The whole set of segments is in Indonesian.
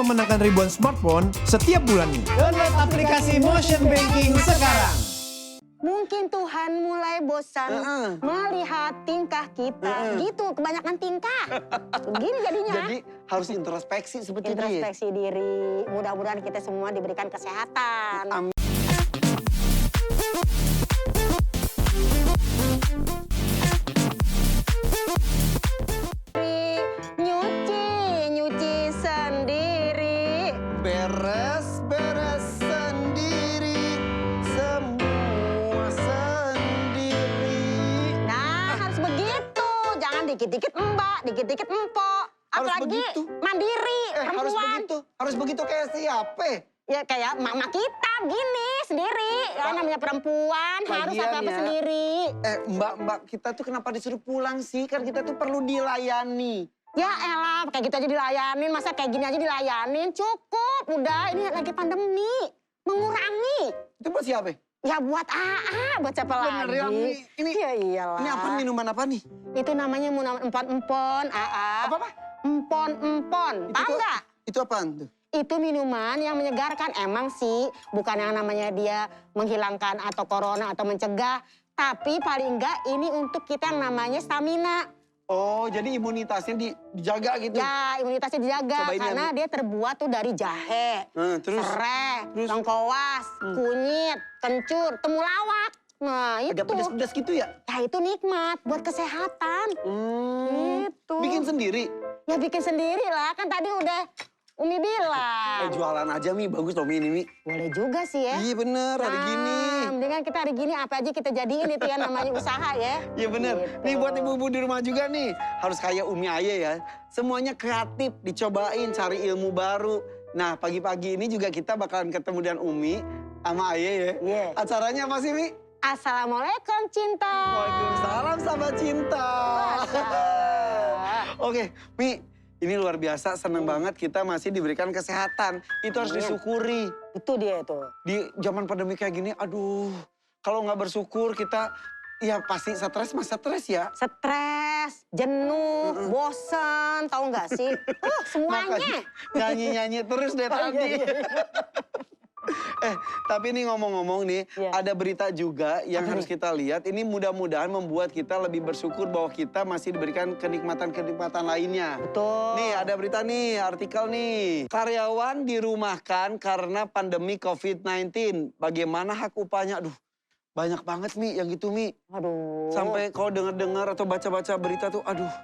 memenangkan ribuan smartphone setiap bulannya. Download aplikasi Motion Banking sekarang. Mungkin Tuhan mulai bosan melihat tingkah kita. Gitu, kebanyakan tingkah. Begini jadinya. Jadi harus introspeksi seperti itu ya? Introspeksi diri. Mudah-mudahan kita semua diberikan kesehatan. Amin. Nyuci sendiri. Beres sendiri, semua sendiri. Nah, harus begitu. Jangan dikit-dikit mbak, dikit-dikit empok. Harus Apalagi begitu. mandiri, Harus perempuan. begitu. Harus begitu kayak siapa? Ya kayak mama kita gini sendiri. Ya namanya perempuan harus Lagian apa-apa ya. sendiri. Mbak kita tuh kenapa disuruh pulang sih? Kan kita tuh perlu dilayani. Ya elah, kayak gitu aja dilayanin. Masa kayak gini aja dilayanin? Cukup, udah. Ini lagi pandemi. Mengurangi. Itu buat siapa? Ya buat buat siapa Bener ya, lagi? ini Ya iyalah. Ini apa minuman apa nih? Itu namanya empon-empon, Apa? Empon-empon. Tahu nggak? Itu apaan tuh? Itu minuman yang menyegarkan. Emang sih bukan yang namanya dia menghilangkan atau corona atau mencegah. Tapi paling enggak ini untuk kita yang namanya stamina. Oh, jadi imunitasnya dijaga gitu? Ya, imunitasnya dijaga. Cobain ya, Karena Bu. dia terbuat tuh dari jahe, Terus? serai, Terus? lengkoas, kunyit, kencur, temulawak. Nah itu. Agak pedas-pedas gitu ya? Ya itu nikmat buat kesehatan. Gitu. Bikin sendiri? Ya bikin sendiri lah. Kan tadi udah Umi bilang. Jualan aja Mi, bagus loh Mi ini Mi. Boleh juga sih ya. Iya bener, hari gini. Mendingan kita hari gini apa aja kita jadiin itu ya namanya usaha ya. Iya bener. Gitu. Nih buat ibu-ibu di rumah juga nih. Harus kayak Umi Aye ya. Semuanya kreatif, dicobain, cari ilmu baru. Nah pagi-pagi ini juga kita bakalan ketemu dengan Umi sama Aye ya. Iya. Acaranya apa sih Mi? Assalamualaikum cinta. Waalaikumsalam sahabat cinta. Wah. Oke, Mi. Ini luar biasa, seneng banget kita masih diberikan kesehatan. Itu harus disyukuri. Itu dia itu. Di zaman pandemi kayak gini, aduh. Kalau nggak bersyukur kita, ya pasti stres mas stres ya. Stres, jenuh, bosen, tahu nggak sih? Semuanya. Nyanyi-nyanyi terus deh tadi. Tapi ini ngomong-ngomong nih, Iya. ada berita juga yang Apa harus nih? kita lihat. Ini mudah-mudahan membuat kita lebih bersyukur bahwa kita masih diberikan kenikmatan-kenikmatan lainnya. Betul. Nih ada berita nih, artikel nih. Karyawan dirumahkan karena pandemi COVID-19. Bagaimana hak upahnya? Aduh, banyak banget Mi yang gitu Mi. Aduh. Sampai kalau dengar-dengar atau baca-baca berita tuh, aduh.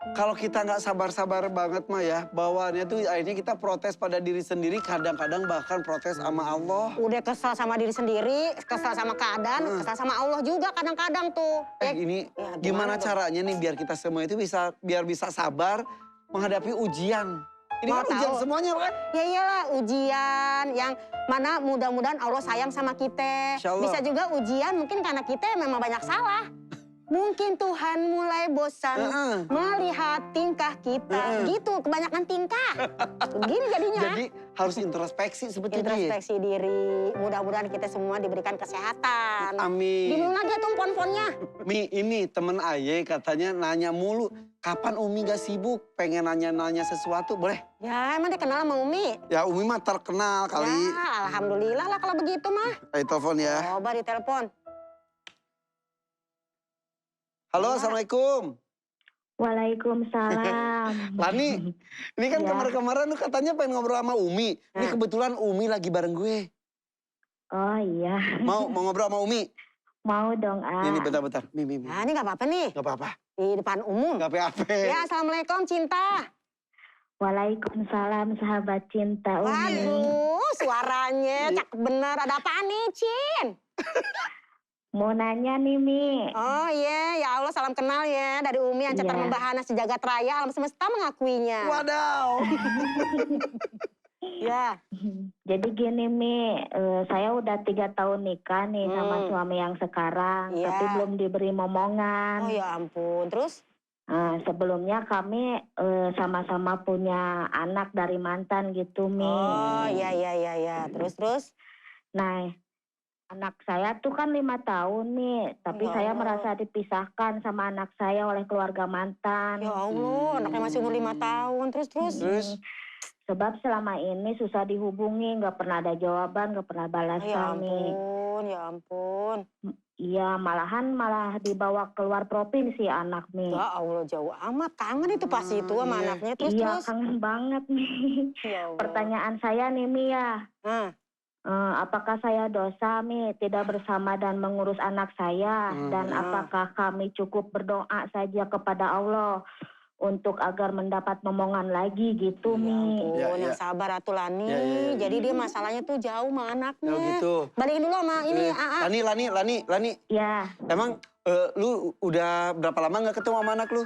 Kalau kita nggak sabar-sabar banget mah ya, bawaannya tuh akhirnya kita protes pada diri sendiri, kadang-kadang bahkan protes sama Allah. Udah kesel sama diri sendiri, kesel sama keadaan, kesel sama Allah juga kadang-kadang tuh. Ini Ya, gimana tuh? caranya nih biar kita semua itu biar bisa sabar menghadapi ujian. Ini Mau kan ujian tahu? semuanya kan? Ya iyalah ujian yang mana mudah-mudahan Allah sayang sama kita. Insya Allah. Bisa juga ujian mungkin karena kita memang banyak salah. Mungkin Tuhan mulai bosan melihat tingkah kita. Gitu, kebanyakan tingkah. Begini jadinya. Jadi harus introspeksi seperti itu ya? Introspeksi diri. Mudah-mudahan kita semua diberikan kesehatan. Amin. Diminum lagi tuh pon-ponnya. Mi, ini temen Aye katanya nanya mulu, kapan Umi gak sibuk? Pengen nanya-nanya sesuatu, boleh? Ya emang dia kenal sama Umi. Ya Umi mah terkenal kali. Ya alhamdulillah lah kalau begitu mah. Ayo telepon ya. Coba ditelepon. Halo, Assalamualaikum. Waalaikumsalam. Lani, ini kan Ya. kemarin-kemarin lu katanya pengen ngobrol sama Umi. Ini kebetulan Umi lagi bareng gue. Oh iya, Mau ngobrol sama Umi? mau dong, Ini Ah. bentar. Mi. Nah ini gak apa-apa nih. Gak apa-apa. Di depan umum. Gak apa-apa. Ya assalamualaikum cinta. Waalaikumsalam sahabat cinta Umi. Waduh suaranya cakep bener. Ada apaan nih Cin? Mau nanya nih Mi, Oh iya ya Allah salam kenal ya. Dari Umi yang cetar Iya. membahana sejagat raya alam semesta mengakuinya. Wadaw. Ya. jadi gini Mi, saya udah 3 tahun nikah nih sama suami yang sekarang, Iya. tapi belum diberi momongan. Oh ya ampun. Terus? Sebelumnya kami sama-sama punya anak dari mantan gitu Mi. Oh iya. Terus? Nah, anak saya tuh kan 5 tahun nih, tapi Ya saya Allah. merasa dipisahkan sama anak saya oleh keluarga mantan. Ya Allah anaknya masih umur 5 tahun. Terus? Terus? Sebab selama ini susah dihubungi, nggak pernah ada jawaban, nggak pernah Ya balasan nih. ampun, ya ampun. Iya, malah dibawa keluar provinsi anak nih. Ya Allah, jauh amat. Kangen itu pasti itu sama iya. anaknya. Iya, Terus. kangen banget nih. Ya Allah. Pertanyaan saya nih, Mi ya. Nah, Apakah saya dosa, Mi, tidak bersama dan mengurus anak saya? Dan apakah kami cukup berdoa saja kepada Allah untuk agar mendapat momongan lagi gitu, Mi? ampun, Ya, yang ya. sabar atuh Lani. Ya, ya, ya. Jadi dia masalahnya tuh jauh sama anaknya. Oh gitu. Balikin dulu sama ini, Aa. Lani. Ya, Emang lu udah berapa lama nggak ketemu sama anak lu?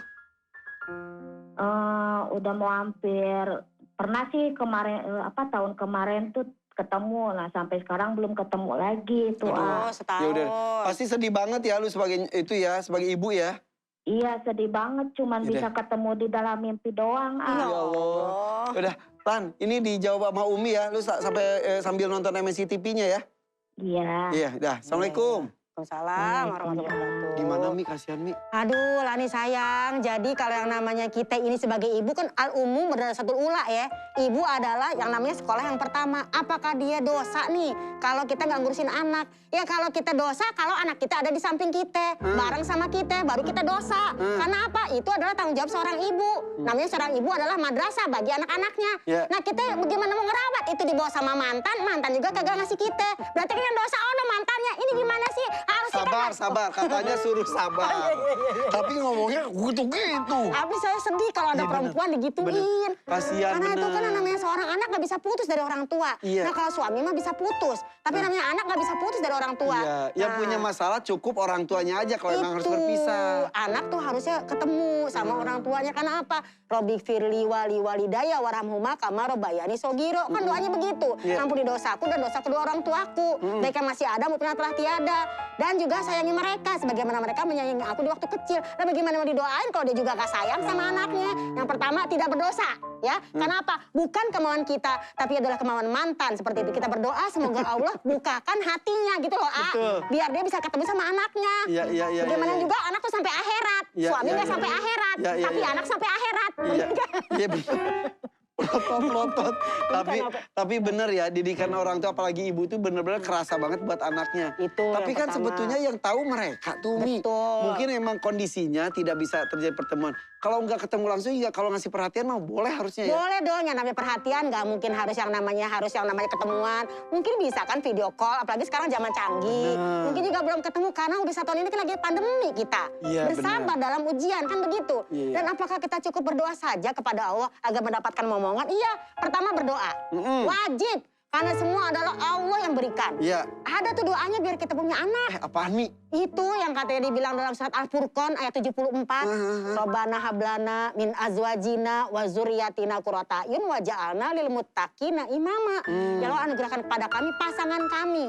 udah mau hampir, pernah sih kemarin, tahun kemarin tuh ketemu. Nah, sampai sekarang belum ketemu lagi tuh. Oh, Ya setahun. udah. Pasti sedih banget ya lu sebagai itu ya, sebagai ibu ya. Iya, sedih banget, cuman Yaudah. bisa ketemu di dalam mimpi doang. Ya Ya Allah. Udah, Lan, ini dijawab sama Umi ya. Lu sampai sambil nonton MNC TV-nya ya. Iya. Iya, dah. Assalamualaikum. Waalaikumsalam warahmatullahi wabarakatuh. Gimana Mi, kasihan Mi? Aduh, Lani sayang. Jadi kalau yang namanya kita ini sebagai ibu kan al-umum berdasarkan ula ya. Ibu adalah yang namanya sekolah yang pertama. Apakah dia dosa nih kalau kita nggak ngurusin anak? Ya kalau kita dosa, kalau anak kita ada di samping kita, bareng sama kita, baru kita dosa. Karena apa? Itu adalah tanggung jawab seorang ibu. Namanya seorang ibu adalah madrasah bagi anak-anaknya. Ya. Nah kita bagaimana mau ngerawat? Itu dibawa sama mantan, mantan juga kagak ngasih kita. Berarti kan yang dosa ono mantannya. Ini gimana sih? Harusnya kan Sabar. Katanya suruh sabar. Tapi ngomongnya gitu-gitu. Tapi saya sedih kalau ada perempuan digituin. Kasihan Karena itu kan bener. namanya seorang anak nggak bisa putus dari orang tua. Iya. Nah kalau suami mah bisa putus. Tapi namanya anak nggak bisa putus dari orang tua. Iya, yang Nah, punya masalah cukup orang tuanya aja kalau emang harus itu. berpisah. Anak tuh harusnya ketemu sama orang tuanya. Karena apa? Robik firli wali walidaya warhamhuma kama robayani sogiro. Kan doanya begitu. Iya. Ampuni dosaku dan dosa kedua orang tuaku. Baik yang masih ada maupun yang telah tiada. Dan juga sayangi mereka sebagaimana mereka menyayangi aku di waktu kecil. Dan bagaimana mau didoain kalau dia juga gak sayang sama anaknya. Yang pertama tidak berdosa. Ya, karena apa? Bukan kemauan kita, tapi adalah kemauan mantan. Seperti itu kita berdoa semoga Allah bukakan hatinya gitu loh, Betul. biar dia bisa ketemu sama anaknya. Iya. Bagaimana iya. juga anak tuh sampai akhirat. Iya, Suami iya, nggak iya. sampai akhirat, Iya, iya, tapi iya. anak sampai akhirat. Iya, iya Melotot. Tapi bener ya, didikan orang tua apalagi ibu tuh bener-bener kerasa banget buat anaknya. Itu yang Tapi kan pertama. sebetulnya yang tahu mereka tuh Mi. Betul. Mungkin emang kondisinya tidak bisa terjadi pertemuan. Kalau nggak ketemu langsung ya kalau ngasih perhatian mah boleh harusnya ya. Boleh dong, yang namanya perhatian nggak mungkin harus yang namanya ketemuan. Mungkin bisa kan video call, apalagi sekarang zaman canggih. Bener. Mungkin juga belum ketemu karena udah 1 tahun ini kan lagi pandemi kita. Iya, Bersabar dalam ujian kan begitu. Iya, iya. Dan apakah kita cukup berdoa saja kepada Allah agar mendapatkan momongan? Iya, pertama berdoa. Wajib. Karena semua adalah Allah yang berikan. Iya. Ada tuh doanya biar kita punya anak. Apaan Mi? Itu yang katanya dibilang dalam surat Al-Furqan ayat 74. Robbana hablana min azwajina wa zurriyatina qurrata a'yun wa ja'alna lil muttaqina imama. Ya Allah anugerahkan kepada kami pasangan kami.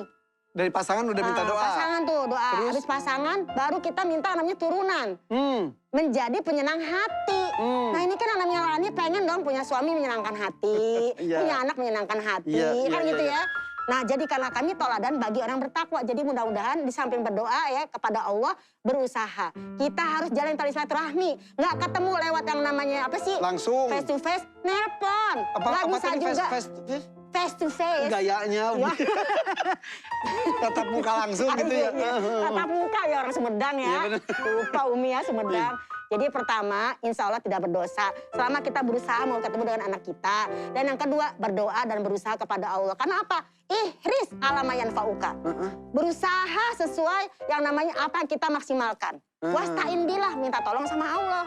Dari pasangan udah minta doa. Pasangan tuh doa. Terus? Habis pasangan baru kita minta namanya turunan. Menjadi penyenang hati. Nah ini kan namanya Lani pengen dong punya suami menyenangkan hati. Iya. Punya anak menyenangkan hati. Iya, Kan iya, gitu iya. ya. Nah jadi karena kami toladan bagi orang bertakwa. Jadi mudah-mudahan di samping berdoa ya kepada Allah berusaha. Kita harus jalin tali silaturahmi. Nggak ketemu lewat yang namanya apa sih? Langsung. Face to face, nelpon. Nggak bisa tadi juga face to face. Gayanya. Wah. Tatap muka langsung gitu ya. Tatap muka ya orang Sumedang ya. Iya, bener. Lupa Umi ya Sumedang. Jadi pertama, insya Allah tidak berdosa. Selama kita berusaha mau ketemu dengan anak kita. Dan yang kedua, berdoa dan berusaha kepada Allah. Karena apa? Ihris alamayan fauka. Berusaha sesuai yang namanya apa yang kita maksimalkan. Wasta'in billah, minta tolong sama Allah.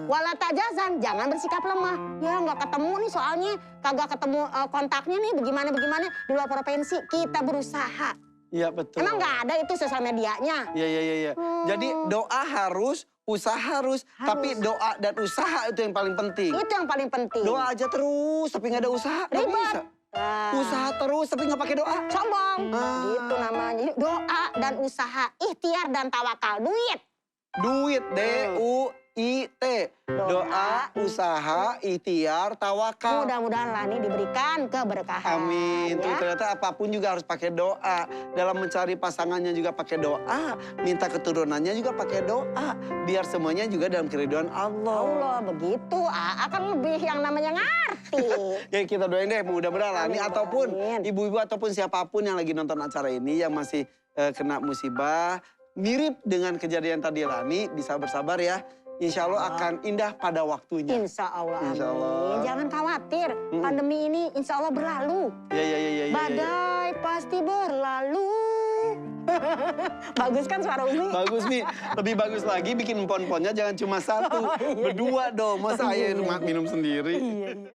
Wala tajazan, jangan bersikap lemah. Ya nggak ketemu nih soalnya, kagak ketemu kontaknya nih bagaimana di luar provinsi. Kita berusaha. Iya betul. Emang nggak ada itu sosial medianya. Iya. Jadi doa harus, usaha harus. Tapi doa dan usaha itu yang paling penting. Itu yang paling penting. Doa aja terus tapi nggak ada usaha, nggak Ribet. bisa. Nah, Usaha terus tapi nggak pakai doa. sombong. Gitu namanya. Jadi doa dan usaha, ikhtiar dan tawakal, duit. Duit, IT. Doa, usaha, ikhtiar, tawakal. Mudah-mudahan Lani diberikan keberkahan. Amin. Tuh, Ya. ternyata apapun juga harus pakai doa. Dalam mencari pasangannya juga pakai doa. Minta keturunannya juga pakai doa. Biar semuanya juga dalam keridhaan Allah. Allah begitu, akan lebih yang namanya ngerti. Ya kita doain deh mudah-mudahan Lani Amin, ataupun amin. ibu-ibu ataupun siapapun yang lagi nonton acara ini yang masih kena musibah. Mirip dengan kejadian tadi Lani, bisa bersabar ya. Insya Allah akan indah pada waktunya. Insya Allah, amin. Insya Allah. Jangan khawatir, pandemi ini insya Allah berlalu. Ya. Badai pasti berlalu. Bagus kan suara Umi? Bagus Mi, lebih bagus lagi bikin empon-emponnya jangan cuma satu. Oh, iya. Berdua dong, masa Iya, saya iya. minum sendiri. Iya.